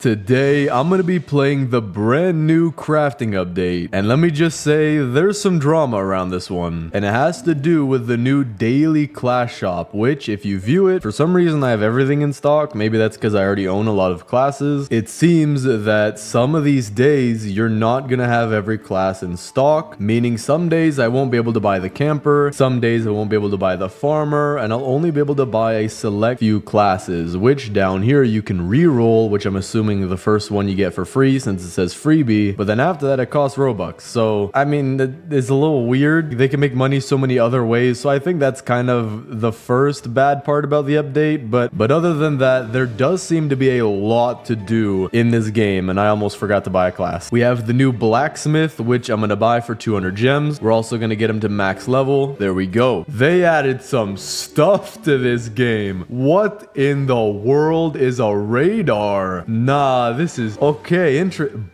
Today, I'm going to be playing the brand new crafting update, and let me just say, there's some drama around this one, and it has to do with the new daily class shop, which, if you view it, for some reason I have everything in stock. Maybe that's because I already own a lot of classes. It seems that some of these days, you're not going to have every class in stock, meaning some days I won't be able to buy the camper, some days I won't be able to buy the farmer, and I'll only be able to buy a select few classes, which down here you can re-roll, which I'm assuming the first one you get for free since it says freebie, but then after that it costs Robux. So I mean, it's a little weird. They can make money so many other ways, so I think that's kind of the first bad part about the update. But other than that, there does seem to be a lot to do in this game, and I almost forgot to buy a class. We have the new blacksmith, which I'm gonna buy for 200 gems. We're also gonna get him to max level. There we go. They added some stuff to this game. What in the world is a radar? Nah, this is okay.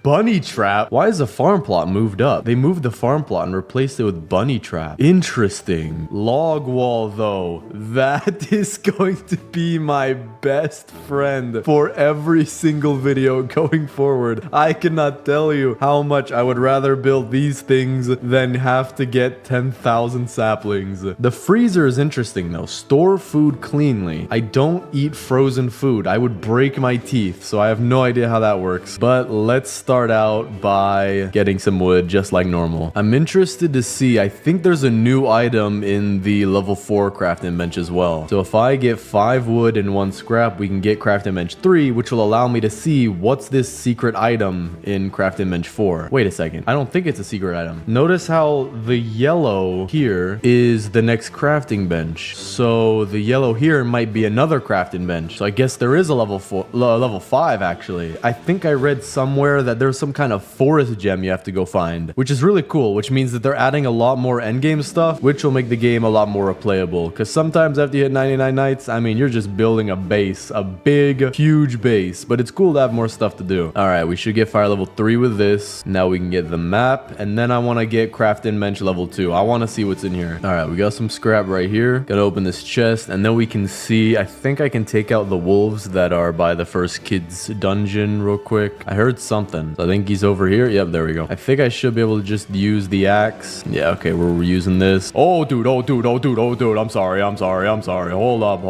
Bunny trap. Why is the farm plot moved up? They moved the farm plot and replaced it with bunny trap. Interesting. Log wall though. That is going to be my best friend for every single video going forward. I cannot tell you how much I would rather build these things than have to get 10,000 saplings. The freezer is interesting though. Store food cleanly. I don't eat frozen food. I would break my teeth, so I have no idea how that works, but let's start out by getting some wood just like normal. I'm interested to see, I think there's a new item in the level 4 crafting bench as well. So if I get 5 wood and 1 scrap, we can get crafting bench 3, which will allow me to see what's this secret item in crafting bench 4. Wait a second, I don't think it's a secret item. Notice how the yellow here is the next crafting bench. So the yellow here might be another crafting bench. So I guess there is a level 5 actually. I think I read somewhere that there's some kind of forest gem you have to go find, which is really cool, which means that they're adding a lot more endgame stuff, which will make the game a lot more replayable. Because sometimes after you hit 99 nights, I mean, you're just building a base, a big, huge base, but it's cool to have more stuff to do. All right, we should get fire level 3 with this. Now we can get the map, and then I want to get crafting bench level 2. I want to see what's in here. All right, we got some scrap right here. Gotta open this chest, and then we can see, I think I can take out the wolves that are by the first kid's dungeon real quick. I heard something. So I think he's over here. Yep, there we go. I think I should be able to just use the axe. Yeah, okay, we're using this. Oh, dude. I'm sorry. Hold up.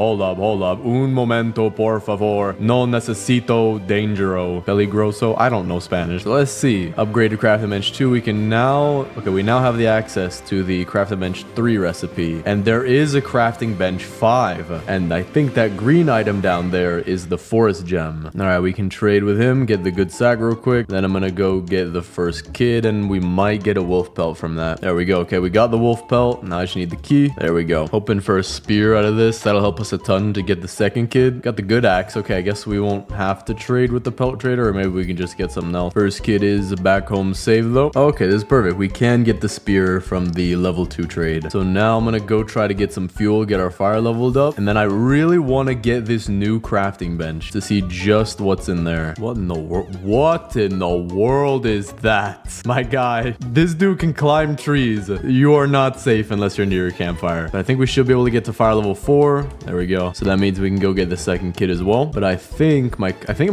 Un momento, por favor. No necesito dangero. Peligroso. I don't know Spanish. So let's see. Upgraded crafting bench 2. We can now... Okay, we now have the access to the crafting bench 3 recipe. And there is a crafting bench 5. And I think that green item down there is the forest gem. All right, we can trade with him, get the good sack real quick. Then I'm gonna go get the first kid, and we might get a wolf pelt from that. There we go. Okay, we got the wolf pelt. Now I just need the key. There we go. Hoping for a spear out of this. That'll help us a ton to get the second kid. Got the good axe. Okay, I guess we won't have to trade with the pelt trader, or maybe we can just get something else. First kid is back home safe though. Okay, this is perfect. We can get the spear from the level 2 trade. So now I'm gonna go try to get some fuel, get our fire leveled up, and then I really want to get this new crafting bench to see just what's in there. What in the world? What in the world is that? My guy, this dude can climb trees. You are not safe unless you're near your campfire. But I think we should be able to get to fire level 4. There we go. So that means we can go get the second kid as well. But I think my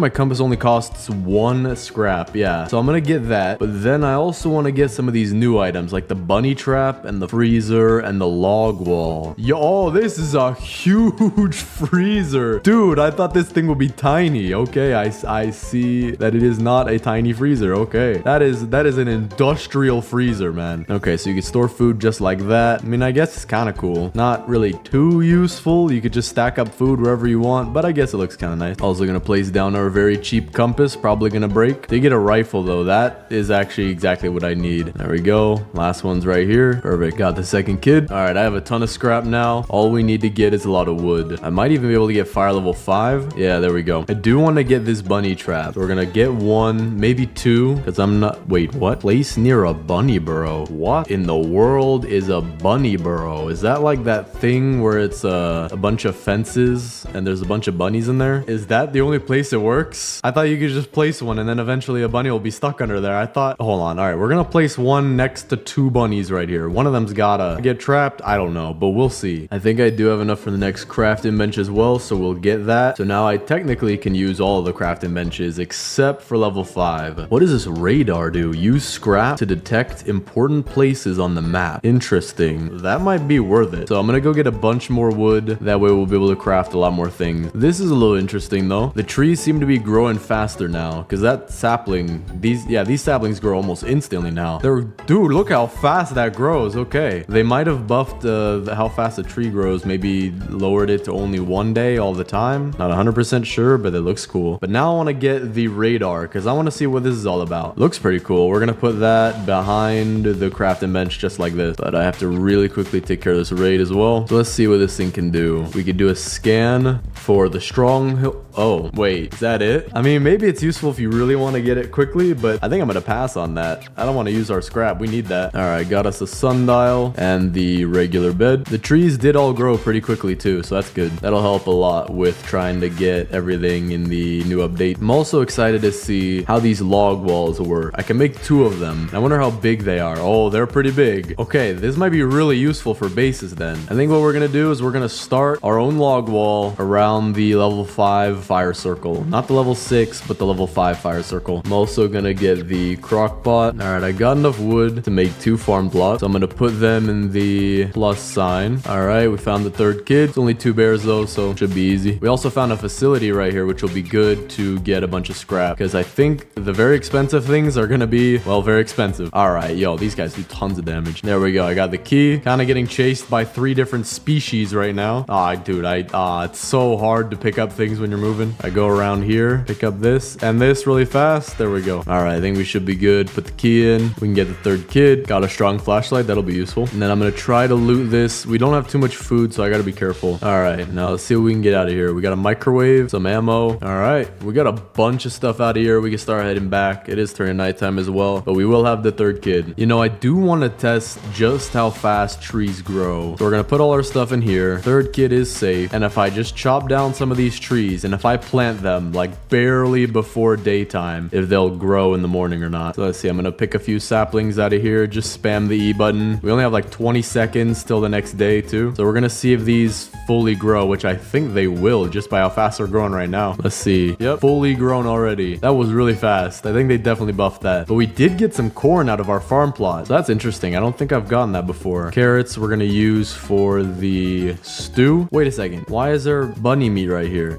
compass only costs 1 scrap. Yeah. So I'm gonna get that. But then I also want to get some of these new items like the bunny trap and the freezer and the log wall. Yo, oh, this is a huge freezer. Dude, I thought this thing would be tiny. Okay, I see that it is not a tiny freezer. Okay, that is an industrial freezer, man. Okay, so you can store food just like that. I mean, I guess it's kind of cool. Not really too useful. You could just stack up food wherever you want, but I guess it looks kind of nice. Also gonna place down our very cheap compass. Probably gonna break. They get a rifle though. That is actually exactly what I need. There we go. Last one's right here. Perfect. Got the second kid. All right, I have a ton of scrap now. All we need to get is a lot of wood. I might even be able to get fire level 5. Yeah, there we go. I do want to get this bunny trap. So we're gonna get 1, maybe 2, because I'm not... Wait, what? Place near a bunny burrow. What in the world is a bunny burrow? Is that like that thing where it's a bunch of fences and there's a bunch of bunnies in there? Is that the only place it works? I thought you could just place one and then eventually a bunny will be stuck under there. I thought... Hold on. All right, we're gonna place one next to 2 bunnies right here. One of them's gotta get trapped. I don't know, but we'll see. I think I do have enough for the next crafting bench as well, so we'll get that. So now I technically can use all of the crafting crafting benches except for level 5. What does this radar do? Use scrap to detect important places on the map. Interesting. That might be worth it. So I'm gonna go get a bunch more wood. That way we'll be able to craft a lot more things. This is a little interesting though. The trees seem to be growing faster now because that sapling, these saplings grow almost instantly now. Dude, look how fast that grows. Okay. They might have buffed how fast a tree grows, maybe lowered it to only 1 day all the time. Not 100% sure, but it looks cool. But now I want to get the radar because I want to see what this is all about. Looks pretty cool. We're going to put that behind the crafting bench just like this. But I have to really quickly take care of this raid as well. So let's see what this thing can do. We could do a scan for the Stronghold. Oh, wait, is that it? I mean, maybe it's useful if you really want to get it quickly, but I think I'm going to pass on that. I don't want to use our scrap. We need that. All right, got us a sundial and the regular bed. The trees did all grow pretty quickly too, so that's good. That'll help a lot with trying to get everything in the new update. I'm also excited to see how these log walls work. I can make 2 of them. I wonder how big they are. Oh, they're pretty big. Okay, this might be really useful for bases then. I think what we're going to do is we're going to start our own log wall around the level 5 fire circle. Not the level 6, but the level 5 fire circle. I'm also going to get the crock pot. All right, I got enough wood to make 2 farm plots. So I'm going to put them in the plus sign. All right, we found the 3rd kid. It's only 2 bears though, so it should be easy. We also found a facility right here, which will be good to get a bunch of scrap because I think the very expensive things are going to be, well, very expensive. All right, yo, these guys do tons of damage. There we go. I got the key. Kind of getting chased by 3 different species right now. Dude, it's so hard to pick up things when you're moving. I go around here, pick up this and this really fast. There we go. All right, I think we should be good. Put the key in. We can get the 3rd kid. Got a strong flashlight. That'll be useful. And then I'm going to try to loot this. We don't have too much food, so I got to be careful. All right, now let's see what we can get out of here. We got a microwave, some ammo. All right, we got a bunch of stuff out of here. We can start heading back. It is turning nighttime as well, but we will have the 3rd kid. You know, I do want to test just how fast trees grow. So we're going to put all our stuff in here. 3rd kid is safe. And if I just chop down some of these trees and if I plant them like barely before daytime, if they'll grow in the morning or not. So let's see, I'm going to pick a few saplings out of here. Just spam the E button. We only have like 20 seconds till the next day too. So we're going to see if these fully grow, which I think they will just by how fast they're growing right now. Let's see. Yep, fully grown already. That was really fast. I think they definitely buffed that. But we did get some corn out of our farm plot. So that's interesting. I don't think I've gotten that before. Carrots we're going to use for the stew. Wait a second. Why is there bunny meat right here?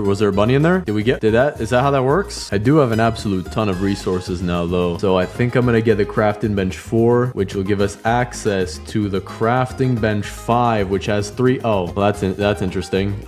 Was there a bunny in there? Is that how that works? I do have an absolute ton of resources now though. So I think I'm going to get the crafting bench 4, which will give us access to the crafting bench 5, which has 3. Oh, well, that's interesting.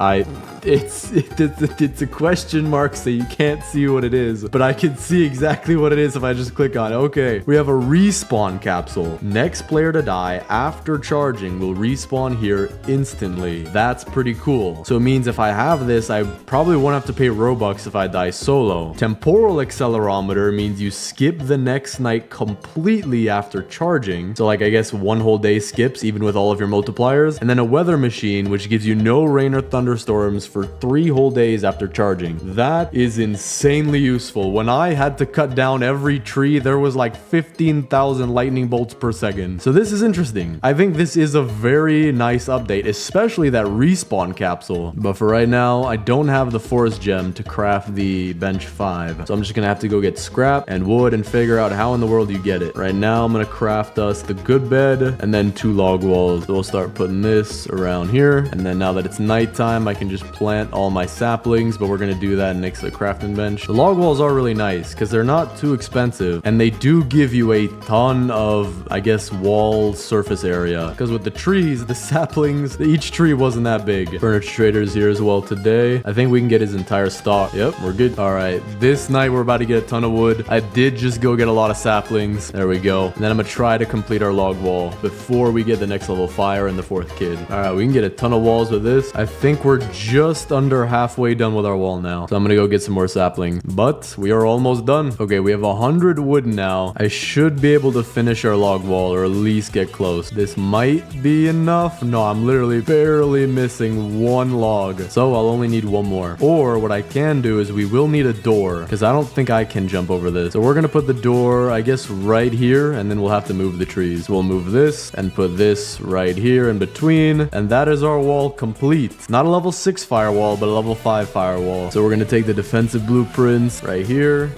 It's a question mark, so you can't see what it is, but I can see exactly what it is if I just click on it. Okay, we have a respawn capsule. Next player to die after charging will respawn here instantly. That's pretty cool. So it means if I have this, I probably won't have to pay Robux if I die solo. Temporal accelerometer means you skip the next night completely after charging. So like I guess 1 whole day skips even with all of your multipliers. And then a weather machine, which gives you no rain or thunderstorms for 3 whole days after charging. That is insanely useful. When I had to cut down every tree, there was like 15,000 lightning bolts per second. So this is interesting. I think this is a very nice update, especially that respawn capsule. But for right now, I don't have the forest gem to craft the bench 5. So I'm just gonna have to go get scrap and wood and figure out how in the world you get it. Right now, I'm gonna craft us the good bed and then 2 log walls. So we'll start putting this around here. And then now that it's nighttime, I can just plant all my saplings, but we're gonna do that next to the crafting bench. The log walls are really nice because they're not too expensive and they do give you a ton of, I guess, wall surface area. Because with the trees, the saplings, each tree wasn't that big. Furniture Trader's here as well today. I think we can get his entire stock. Yep, we're good. All right, this night we're about to get a ton of wood. I did just go get a lot of saplings. There we go. And then I'm gonna try to complete our log wall before we get the next level fire and the 4th kid. All right, we can get a ton of walls with this. I think we're just under halfway done with our wall now. So I'm gonna go get some more saplings, but we are almost done. Okay, we have 100 wood now. I should be able to finish our log wall or at least get close. This might be enough. No, I'm literally barely missing 1 log. So I'll only need 1 more. Or what I can do is we will need a door because I don't think I can jump over this. So we're gonna put the door, I guess, right here, and then we'll have to move the trees. We'll move this and put this right here in between, and that is our wall complete. Not a level 6 firewall, but a level 5 firewall. So we're gonna take make the defensive blueprints right here,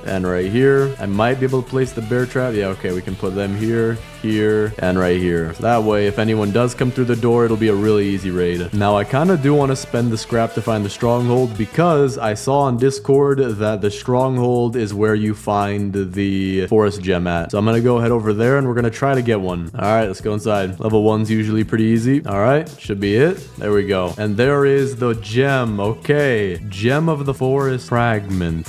and right here. I might be able to place the bear trap. Yeah, okay, we can put them here, and right here. So that way, if anyone does come through the door, it'll be a really easy raid. Now, I kind of do want to spend the scrap to find the stronghold because I saw on Discord that the stronghold is where you find the forest gem at. So I'm going to go head over there and we're going to try to get one. All right, let's go inside. Level 1's usually pretty easy. All right, should be it. There we go. And there is the gem. Okay. Gem of the forest fragment.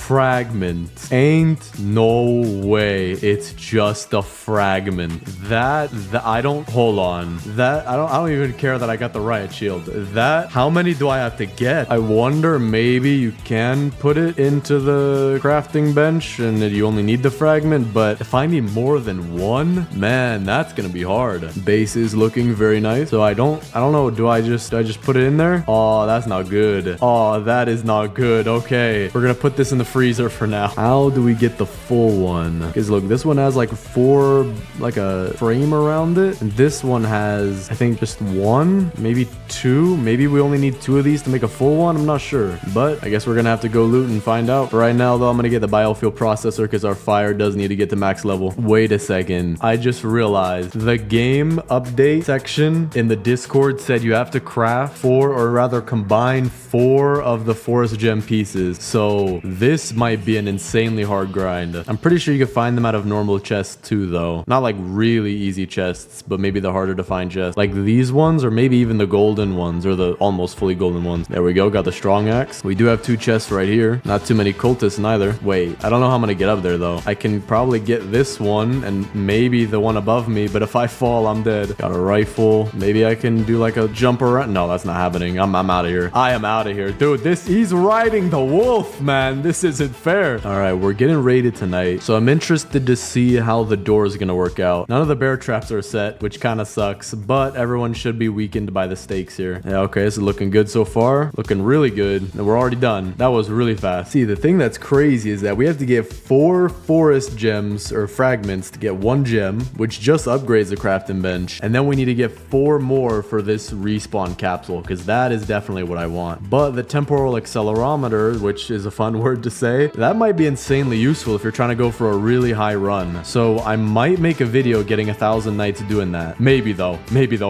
Ain't no way. It's just a fragment. That I don't hold on. That I don't even care that I got the riot shield. That how many do I have to get? I wonder maybe you can put it into the crafting bench and you only need the fragment, but if I need more than one, man, that's gonna be hard. Base is looking very nice. So I don't know. Do I just put it in there? Oh, that's not good. Oh, that is not good. Okay. We're gonna put this in the freezer for now. How do we get the full one? Because look, this one has like like a frame around it, and this one has I think just one, maybe two. Maybe we only need two of these to make a full one. I'm not sure, but I guess we're gonna have to go loot and find out. For right now though, I'm gonna get the biofuel processor because our fire does need to get to max level. Wait a second, I just realized the game update section in the Discord said you have to craft 4, or rather combine 4 of the forest gem pieces. So this might be an insanely hard grind. I'm pretty sure you can find them out of normal chests too though. Not like really easy chests, but maybe the harder to find chests. Like these ones, or maybe even the golden ones, or the almost fully golden ones. There we go, got the strong axe. We do have 2 chests right here. Not too many cultists neither. Wait, I don't know how I'm gonna get up there though. I can probably get this one and maybe the one above me, but if I fall, I'm dead. Got a rifle. Maybe I can do like a jump around. No, that's not happening. I'm out of here. I am out of here. Dude, he's riding the wolf, man. This isn't fair. All right, we're getting raided tonight. So I'm interested to see how the door is gonna work out. None of the bear traps are set, which kind of sucks, but everyone should be weakened by the stakes here. Yeah, okay, this is looking good so far. Looking really good. And we're already done. That was really fast. See, the thing that's crazy is that we have to get 4 forest gems or fragments to get 1 gem, which just upgrades the crafting bench. And then we need to get 4 more for this respawn capsule, because that is definitely what I want. But the temporal accelerometer, which is a fun word to say, that might be insanely useful if you're trying to go for a really high run. So I might make a video getting 1,000 knights doing that. Maybe though.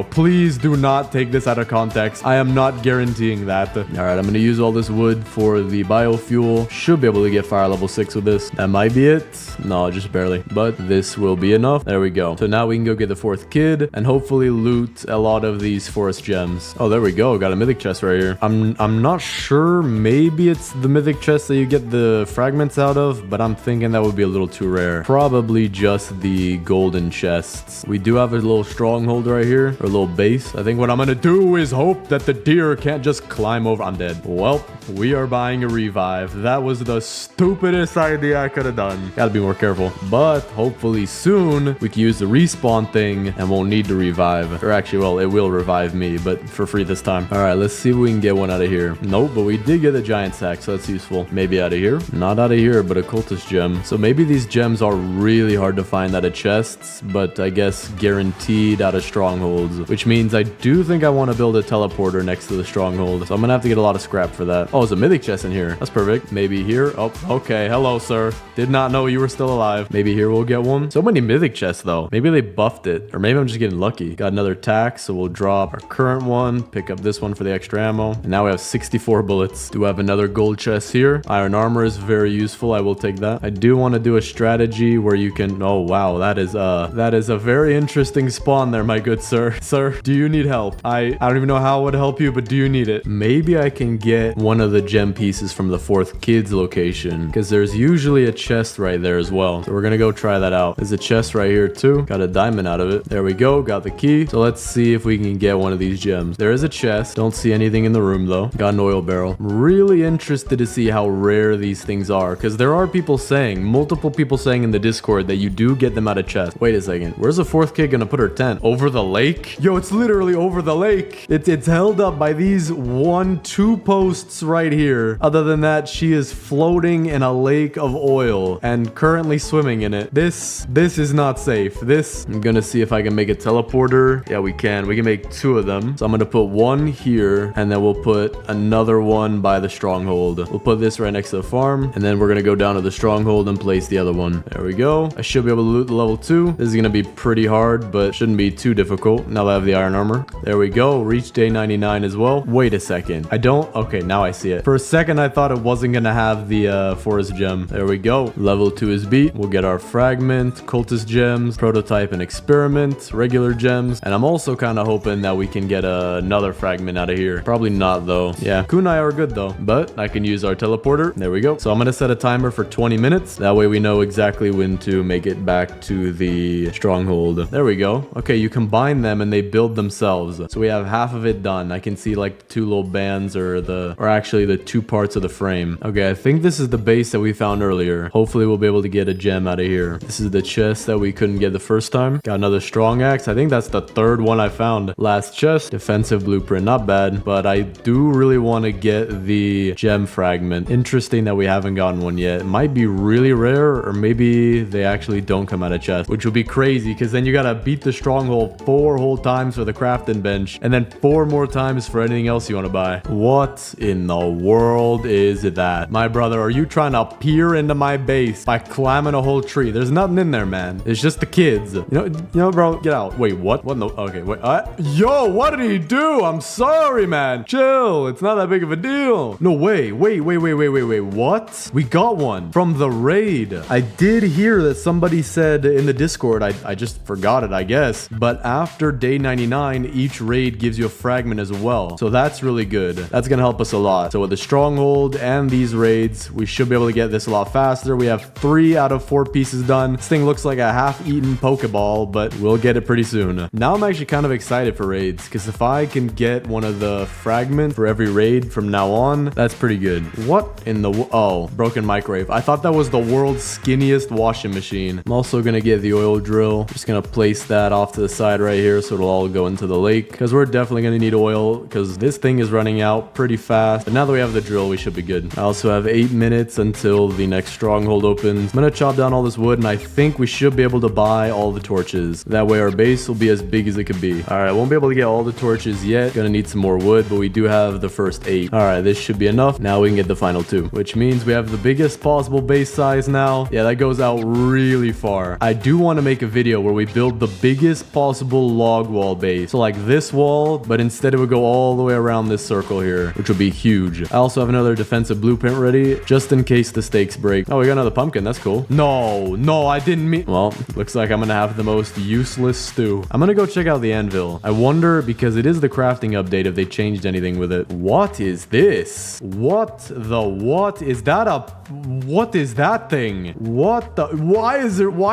Please do not take this out of context. I am not guaranteeing that. All right, I'm going to use all this wood for the biofuel. Should be able to get fire level 6 with this. That might be it. No, just barely. But this will be enough. There we go. So now we can go get the 4th kid and hopefully loot a lot of these forest gems. Oh, there we go. Got a mythic chest right here. I'm not sure. Maybe it's the mythic chest that you get the fragments out of, but I'm thinking that would be a little too rare. Probably just the golden chests. We do have a little stronghold right here, or a little base. I think what I'm gonna do is hope that the deer can't just climb over. I'm dead. Well, we are buying a revive. That was the stupidest idea I could have done. Gotta be more careful. But hopefully soon we can use the respawn thing and won't need to revive. Or actually, well, it will revive me, but for free this time. All right, let's see if we can get one out of here. Nope, but we did get a giant sack, so that's useful. Maybe out of here. Not out of here, but a cultist gem. So maybe these gems are really hard to find out of chests, but I guess guaranteed out of strongholds, which means I do think I want to build a teleporter next to the stronghold. So I'm gonna have to get a lot of scrap for that. Oh, there's a mythic chest in here. That's perfect. Maybe here. Oh, okay. Hello, sir. Did not know you were still alive. Maybe here we'll get one. So many mythic chests though. Maybe they buffed it, or maybe I'm just getting lucky. Got another tack, so we'll drop our current one, pick up this one for the extra ammo, and now we have 64 bullets. Do have another gold chest here. Iron armor is very useful. I will take that. I do want to do a strategy where you can. Oh wow, that is a very interesting spawn there, my good sir. Sir, do you need help? I don't even know how I would help you, but do you need it? Maybe I can get one of the gem pieces from the 4th kid's location, because there's usually a chest right there as well. So we're gonna go try that out. There's a chest right here too. Got a diamond out of it. There we go. Got the key. So let's see if we can get one of these gems. There is a chest. Don't see anything in the room though. Got an oil barrel. Really interested to see how rare these things are, because there are people saying, multiple people saying in the Discord that you do get them out of chests. Wait a second. Where's the 4th kid gonna put her tent? Over the lake? Yo, it's literally over the lake. It's held up by these 2 posts right here. Other than that, she is floating in a lake of oil and currently swimming in it. This is not safe. I'm gonna see if I can make a teleporter. Yeah, we can. We can make 2 of them. So I'm gonna put one here, and then we'll put another one by the stronghold. We'll put this right next to the farm, and then we're gonna go down to the stronghold and place the other one. There we go. I should be able to loot the level 2. This is gonna be pretty hard, but shouldn't be too difficult now that I have the iron armor. There we go. Reach day 99 as well. Wait a second. I don't... Okay, now I see it. For a second, I thought it wasn't gonna have the forest gem. There we go. Level 2 is beat. We'll get our fragment, cultist gems, prototype and experiment, regular gems, and I'm also kind of hoping that we can get another fragment out of here. Probably not though. Yeah, kunai are good though, but I can use our teleporter. There we go. So I'm gonna set a timer for 20 minutes. That way we know exactly when to make it back to the stronghold. There we go. Okay, you combine them and they build themselves. So we have half of it done. I can see like the 2 little bands or actually the 2 parts of the frame. Okay, I think this is the base that we found earlier. Hopefully we'll be able to get a gem out of here. This is the chest that we couldn't get the first time. Got another strong axe. I think that's the 3rd one I found. Last chest, defensive blueprint, not bad, but I do really want to get the gem fragment. Interesting that we haven't gotten one yet. It might be really rare, or maybe they actually don't come out of chest, which would be crazy because then you gotta beat the stronghold 4 whole times for the crafting bench and then 4 more times for anything else you want to buy. What in the world is that? My brother, are you trying to peer into my base by climbing a whole tree? There's nothing in there, man. It's just the kids. You know, bro, get out. Wait, what? What? No. Okay, wait. Yo, what did he do? I'm sorry, man. Chill. It's not that big of a deal. No way. Wait. What? We got one from the raid. I did hear that somebody said in the Discord. I just forgot it, I guess. But after day 99, each raid gives you a fragment as well. So that's really good. That's gonna help us a lot. So with the stronghold and these raids, we should be able to get this a lot faster. We have 3 out of 4 pieces done. This thing looks like a half-eaten Pokeball, but we'll get it pretty soon. Now I'm actually kind of excited for raids, because if I can get one of the fragments for every raid from now on, that's pretty good. What in the... Oh, broken microwave. I thought that was the world's skinniest washing machine. I'm also gonna get the oil drill. Just gonna place that off to the side right here so it'll all go into the lake, because we're definitely gonna need oil, because this thing is running out pretty fast. But now that we have the drill, we should be good. I also have 8 minutes until the next stronghold opens. I'm gonna chop down all this wood, and I think we should be able to buy all the torches. That way our base will be as big as it could be. All right, won't be able to get all the torches yet. Gonna need some more wood, but we do have the first 8. All right, this should be enough. Now we can get the final 2, which means we have the biggest possible base size now. Yeah, that goes out really far. I do want to make a video where we build the biggest possible log wall base. So like this wall, but instead it would go all the way around this circle here, which would be huge. I also have another defensive blueprint ready, just in case the stakes break. Oh, we got another pumpkin. That's cool. No, I didn't mean... Well, looks like I'm gonna have the most useless stew. I'm gonna go check out the anvil. I wonder, because it is the crafting update, if they changed anything with it. What is this? What is that? What is that thing? What the... Why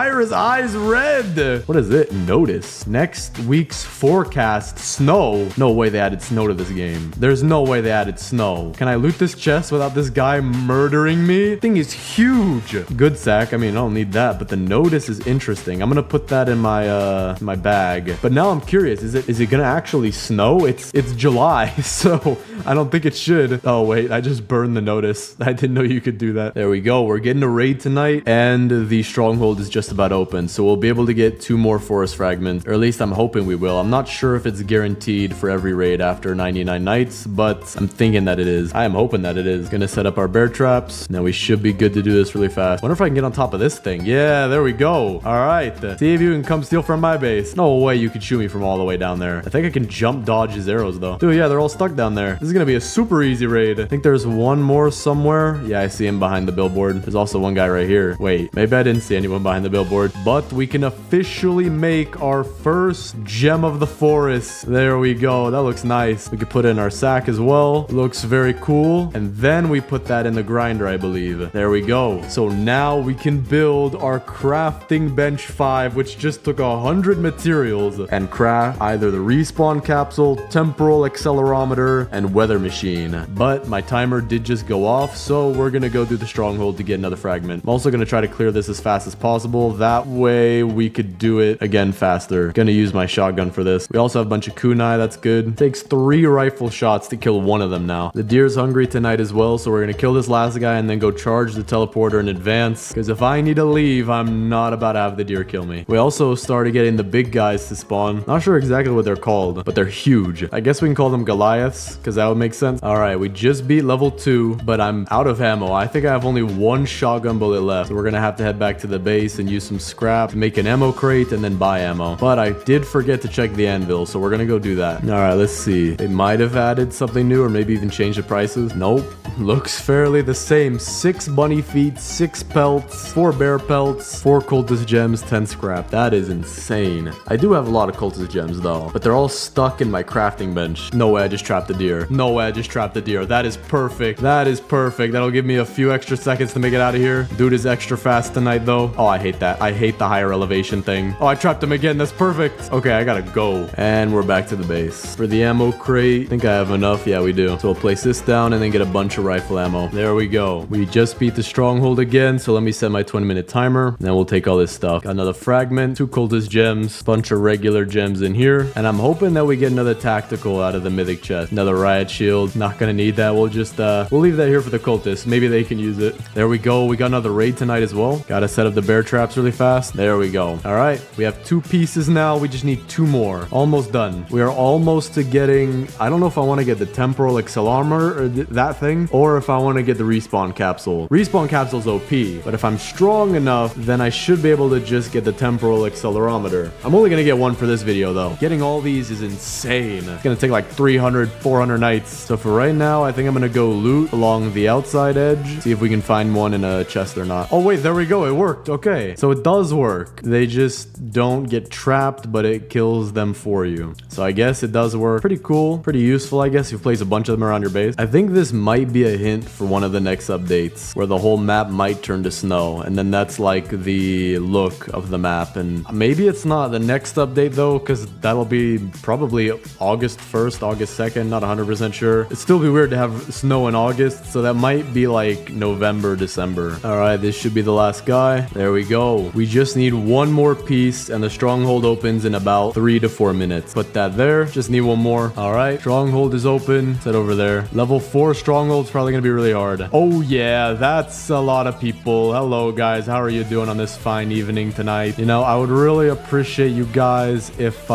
are his eyes red? What is it? Notice. Next week's forecast, snow. No way they added snow to this game. There's no way they added snow. Can I loot this chest without this guy murdering me? Thing is huge. Good sack. I mean, I don't need that, but the notice is interesting. I'm gonna put that in my bag. But now I'm curious. Is it gonna actually snow? It's July, so I don't think it should. Oh wait, I just burned the notice. I didn't know you could do that. There we go. We're getting a raid tonight, and the stronghold is just about open, so we'll be able to get 2 more forest fragments, or at least I'm hoping we will. I'm not sure if it's guaranteed for every raid after 99 nights, but I'm thinking that it is. I am hoping that it is. Gonna set up our bear traps. Now we should be good to do this really fast. Wonder if I can get on top of this thing. Yeah, there we go. All right. See if you can come steal from my base. No way you could shoot me from all the way down there. I think I can jump dodge his arrows though. Dude, yeah, they're all stuck down there. This is gonna be a super easy raid. I think there's one more somewhere. Yeah, I see him behind the billboard. There's also one guy right here. Wait, maybe I didn't see anyone behind the billboard, but we can officially make our first gem of the forest. There we go. That looks nice. We could put it in our sack as well. Looks very cool. And then we put that in the grinder, I believe. There we go. So now we can build our crafting bench 5, which just took 100 materials, and craft either the respawn capsule, temporal accelerometer, and weather machine. But my timer did just go off, so we're gonna go do the stronghold to get another fragment. I'm also gonna try to clear this as fast as possible. That way we could do it again faster. Gonna use my shotgun for this. We also have a bunch of kunai. That's good. Takes 3 rifle shots to kill one of them now. The deer's hungry tonight as well, so we're gonna kill this last guy and then go charge the teleporter in advance, because if I need to leave, I'm not about to have the deer kill me. We also started getting the big guys to spawn. Not sure exactly what they're called, but they're huge. I guess we can call them Goliaths, because that would make sense. All right, we just beat level 2, but I'm out of ammo. I think I have only one shotgun bullet left. So we're gonna have to head back to the base and use some scrap, make an ammo crate, and then buy ammo. But I did forget to check the anvil, so we're gonna go do that. All right, let's see. They might have added something new or maybe even changed the prices. Nope. Looks fairly the same. 6 bunny feet, 6 pelts, 4 bear pelts, 4 cultist gems, 10 scrap. That is insane. I do have a lot of cultist gems though, but they're all stuck in my crafting bench. No way I just trapped a deer. No way I just trapped a deer. That is perfect. That is perfect. That'll give me a few extra seconds to make it out of here. Dude is extra fast tonight though. Oh, I hate that. I hate the higher elevation thing. Oh, I trapped him again. That's perfect. Okay, I gotta go. And we're back to the base. For the ammo crate, I think I have enough. Yeah, we do. So we'll place this down and then get a bunch of rifle ammo. There we go. We just beat the stronghold again, so let me set my 20-minute timer. And then we'll take all this stuff. Got another fragment, 2 cultist gems, bunch of regular gems in here. And I'm hoping that we get another tactical out of the mythic chest. Another riot shield. Not gonna need that. We'll just, we'll leave that here for the cultists. Maybe they can use it. There we go. We got another raid tonight as well. Gotta set up the bear traps really fast. There we go. All right. We have 2 pieces now. We just need 2 more. Almost done. We are almost to getting, I don't know if I want to get the temporal accelerometer or that thing, or if I want to get the respawn capsule. Respawn capsule's OP, but if I'm strong enough, then I should be able to just get the temporal accelerometer. I'm only gonna get one for this video though. Getting all these is insane. It's gonna take like 300, 400 nights. So for right now, I think I'm gonna go loot along the outside edge, see if we can find one in a chest or not. Oh wait, there we go. It worked. Okay, so it does work. They just don't get trapped, but it kills them for you. So I guess it does work. Pretty cool, pretty useful, I guess. You place a bunch of them around your base. I think this might be a hint for one of the next updates where the whole map might turn to snow, and then that's like the look of the map. And maybe it's not the next update though, because that'll be probably August 1st, August 2nd, not 100% sure. It'd still be weird to have snow in August, so that might be like November, December. All right, this should be the last guy. There we go. We just need one more piece and the stronghold opens in about 3 to 4 minutes. Put that there. Just need one more. All right, stronghold is open. Set over there. Level 4 stronghold's probably gonna be really hard. Oh yeah, that's a lot of people. Hello guys, how are you doing on this fine evening tonight? You know, I would really appreciate you guys if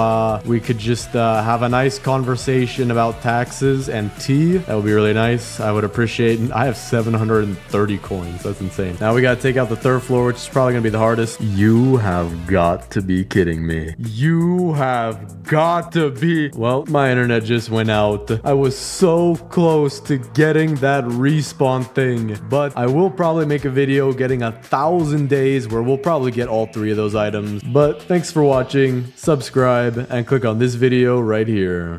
we could just have a nice conversation about taxes and tea. That would be really nice. I would appreciate. I have 730 coins. That's insane. Now we gotta take out the 3rd floor, which is probably gonna be the hardest. You have got to be kidding me. You have got to be. Well, my internet just went out. I was so close to getting that respawn thing, but I will probably make a video getting 1,000 days where we'll probably get all 3 of those items. But thanks for watching, subscribe, and click on this video right here.